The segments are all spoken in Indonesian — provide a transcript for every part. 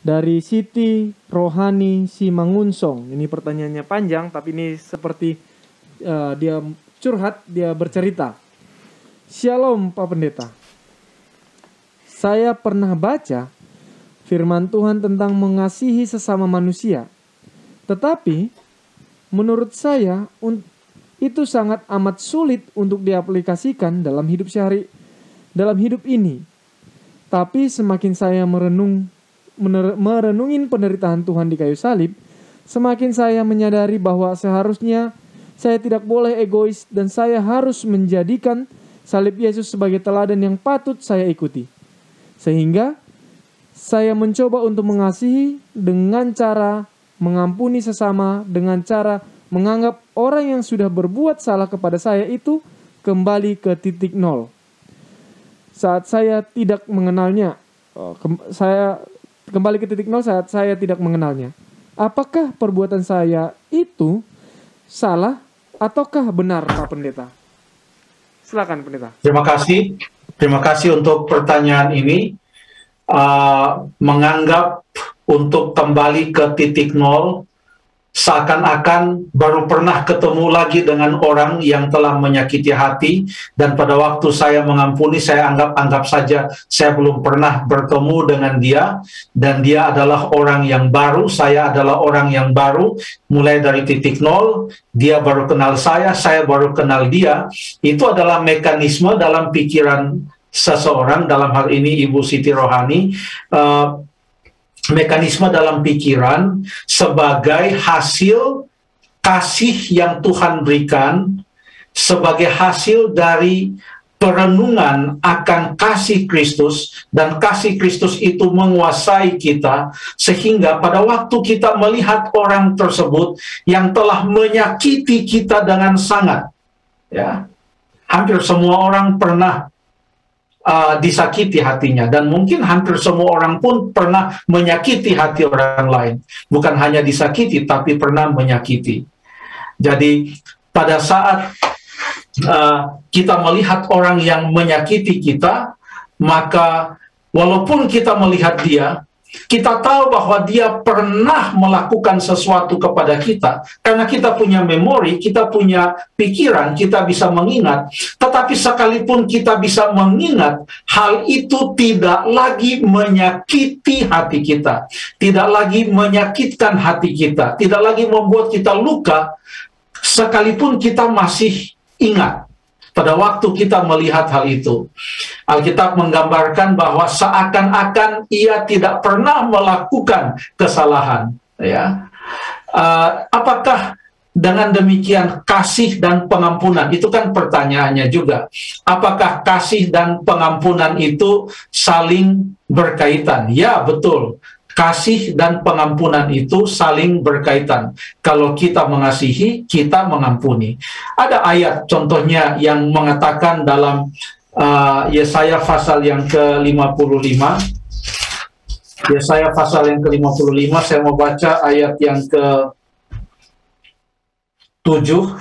Dari Siti Rohani Simangunsong. Ini pertanyaannya panjang, tapi ini seperti dia curhat, dia bercerita. Shalom Pak Pendeta. Saya pernah baca firman Tuhan tentang mengasihi sesama manusia. Tetapi menurut saya itu sangat amat sulit untuk diaplikasikan dalam hidup ini. Tapi semakin saya merenungin penderitaan Tuhan di kayu salib, semakin saya menyadari bahwa seharusnya saya tidak boleh egois dan saya harus menjadikan salib Yesus sebagai teladan yang patut saya ikuti. Sehingga saya mencoba untuk mengasihi dengan cara mengampuni sesama, dengan cara menganggap orang yang sudah berbuat salah kepada saya itu kembali ke titik nol. Saat saya tidak mengenalnya, saya kembali ke titik nol saat saya tidak mengenalnya. Apakah perbuatan saya itu salah ataukah benar, Pak Pendeta? Silakan, Pendeta. Terima kasih untuk pertanyaan ini. Menganggap untuk kembali ke titik nol, seakan-akan baru pernah ketemu lagi dengan orang yang telah menyakiti hati, dan pada waktu saya mengampuni, saya anggap saja saya belum pernah bertemu dengan dia, dan dia adalah orang yang baru, saya adalah orang yang baru, mulai dari titik nol, dia baru kenal saya baru kenal dia. Itu adalah mekanisme dalam pikiran seseorang, dalam hal ini Ibu Siti Rohani, mekanisme dalam pikiran sebagai hasil kasih yang Tuhan berikan, sebagai hasil dari perenungan akan kasih Kristus, dan kasih Kristus itu menguasai kita, sehingga pada waktu kita melihat orang tersebut yang telah menyakiti kita dengan sangat, ya, hampir semua orang pernah disakiti hatinya, dan mungkin hampir semua orang pun pernah menyakiti hati orang lain. Bukan hanya disakiti, tapi pernah menyakiti. Jadi pada saat kita melihat orang yang menyakiti kita, maka walaupun kita melihat dia, kita tahu bahwa dia pernah melakukan sesuatu kepada kita, karena kita punya memori, kita punya pikiran, kita bisa mengingat. Tetapi sekalipun kita bisa mengingat, hal itu tidak lagi menyakiti hati kita, tidak lagi menyakitkan hati kita, tidak lagi membuat kita luka, sekalipun kita masih ingat pada waktu kita melihat hal itu. Alkitab menggambarkan bahwa seakan-akan ia tidak pernah melakukan kesalahan. Ya, apakah dengan demikian kasih dan pengampunan, itu kan pertanyaannya juga. Apakah kasih dan pengampunan itu saling berkaitan? Ya, betul. Kasih dan pengampunan itu saling berkaitan. Kalau kita mengasihi, kita mengampuni. Ada ayat contohnya yang mengatakan dalam Yesaya pasal yang ke-55. Yesaya pasal yang ke-55, saya mau baca ayat yang ke-7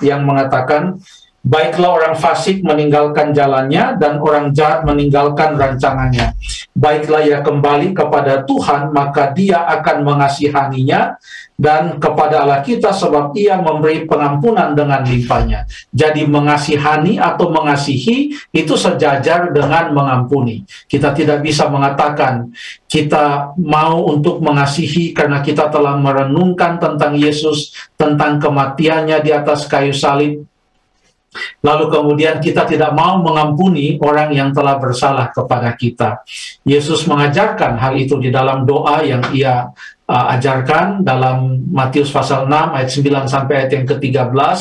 yang mengatakan, baiklah orang fasik meninggalkan jalannya, dan orang jahat meninggalkan rancangannya. Baiklah ia kembali kepada Tuhan, maka dia akan mengasihaninya, dan kepada Allah kita, sebab ia memberi pengampunan dengan limpahnya. Jadi mengasihani atau mengasihi itu sejajar dengan mengampuni. Kita tidak bisa mengatakan kita mau untuk mengasihi karena kita telah merenungkan tentang Yesus, tentang kematiannya di atas kayu salib, lalu kemudian kita tidak mau mengampuni orang yang telah bersalah kepada kita. Yesus mengajarkan hal itu di dalam doa yang ia ajarkan dalam Matius pasal 6 ayat 9 sampai ayat yang ke-13.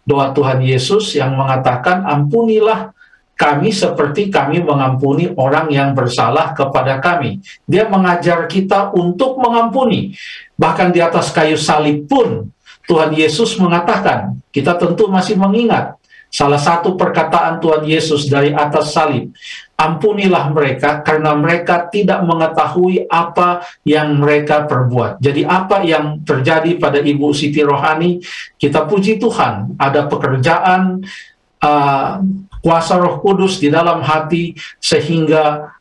Doa Tuhan Yesus yang mengatakan, ampunilah kami seperti kami mengampuni orang yang bersalah kepada kami. Dia mengajar kita untuk mengampuni. Bahkan di atas kayu salib pun Tuhan Yesus mengatakan, kita tentu masih mengingat salah satu perkataan Tuhan Yesus dari atas salib, ampunilah mereka karena mereka tidak mengetahui apa yang mereka perbuat. Jadi apa yang terjadi pada Ibu Siti Rohani, kita puji Tuhan, ada pekerjaan kuasa Roh Kudus di dalam hati, sehingga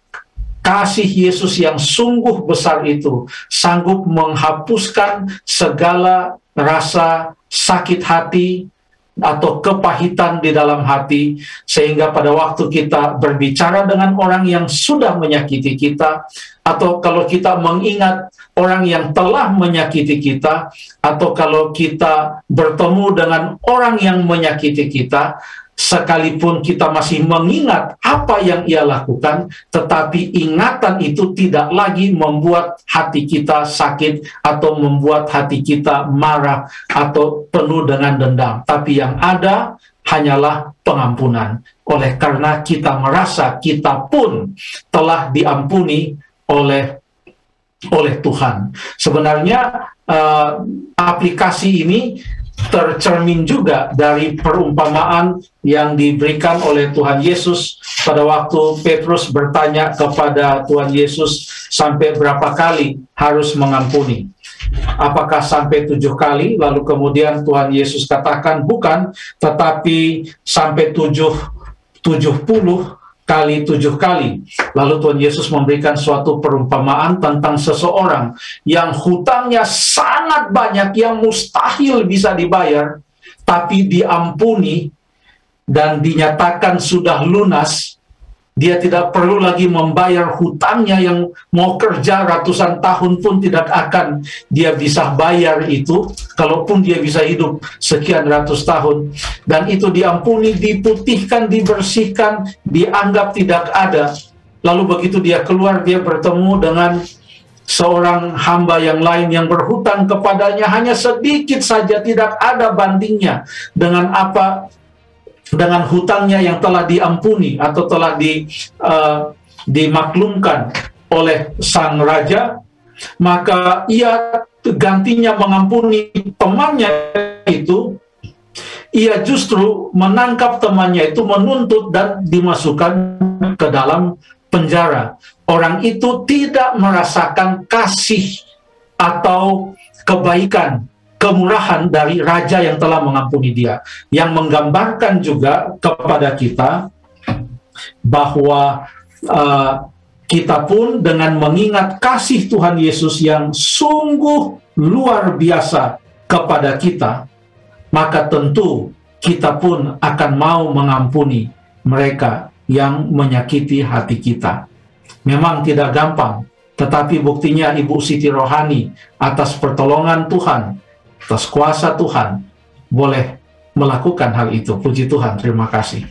kasih Yesus yang sungguh besar itu sanggup menghapuskan segala rasa sakit hati atau kepahitan di dalam hati, sehingga pada waktu kita berbicara dengan orang yang sudah menyakiti kita, atau kalau kita mengingat orang yang telah menyakiti kita, atau kalau kita bertemu dengan orang yang menyakiti kita, sekalipun kita masih mengingat apa yang ia lakukan, tetapi ingatan itu tidak lagi membuat hati kita sakit atau membuat hati kita marah atau penuh dengan dendam. Tapi yang ada hanyalah pengampunan. Oleh karena kita merasa kita pun telah diampuni oleh Tuhan. Sebenarnya aplikasi ini tercermin juga dari perumpamaan yang diberikan oleh Tuhan Yesus pada waktu Petrus bertanya kepada Tuhan Yesus sampai berapa kali harus mengampuni. Apakah sampai 7 kali? Lalu kemudian Tuhan Yesus katakan bukan, tetapi sampai 70 kali 7 kali. Lalu Tuhan Yesus memberikan suatu perumpamaan tentang seseorang yang hutangnya sangat banyak, yang mustahil bisa dibayar, tapi diampuni dan dinyatakan sudah lunas. Dia tidak perlu lagi membayar hutangnya yang mau kerja ratusan tahun pun tidak akan dia bisa bayar itu, kalaupun dia bisa hidup sekian ratus tahun. Dan itu diampuni, diputihkan, dibersihkan, dianggap tidak ada. Lalu begitu dia keluar, dia bertemu dengan seorang hamba yang lain yang berhutang kepadanya hanya sedikit saja, tidak ada bandingnya dengan dengan hutangnya yang telah diampuni atau telah dimaklumkan oleh sang raja. Maka ia gantinya mengampuni temannya itu, ia justru menangkap temannya itu, menuntut dan dimasukkan ke dalam penjara. Orang itu tidak merasakan kasih atau kebaikan, kemurahan dari raja yang telah mengampuni dia, yang menggambarkan juga kepada kita bahwa kita pun dengan mengingat kasih Tuhan Yesus yang sungguh luar biasa kepada kita, maka tentu kita pun akan mau mengampuni mereka yang menyakiti hati kita. Memang tidak gampang, tetapi buktinya Ibu Siti Rohani atas pertolongan Tuhan, atas kuasa Tuhan, boleh melakukan hal itu. Puji Tuhan, terima kasih.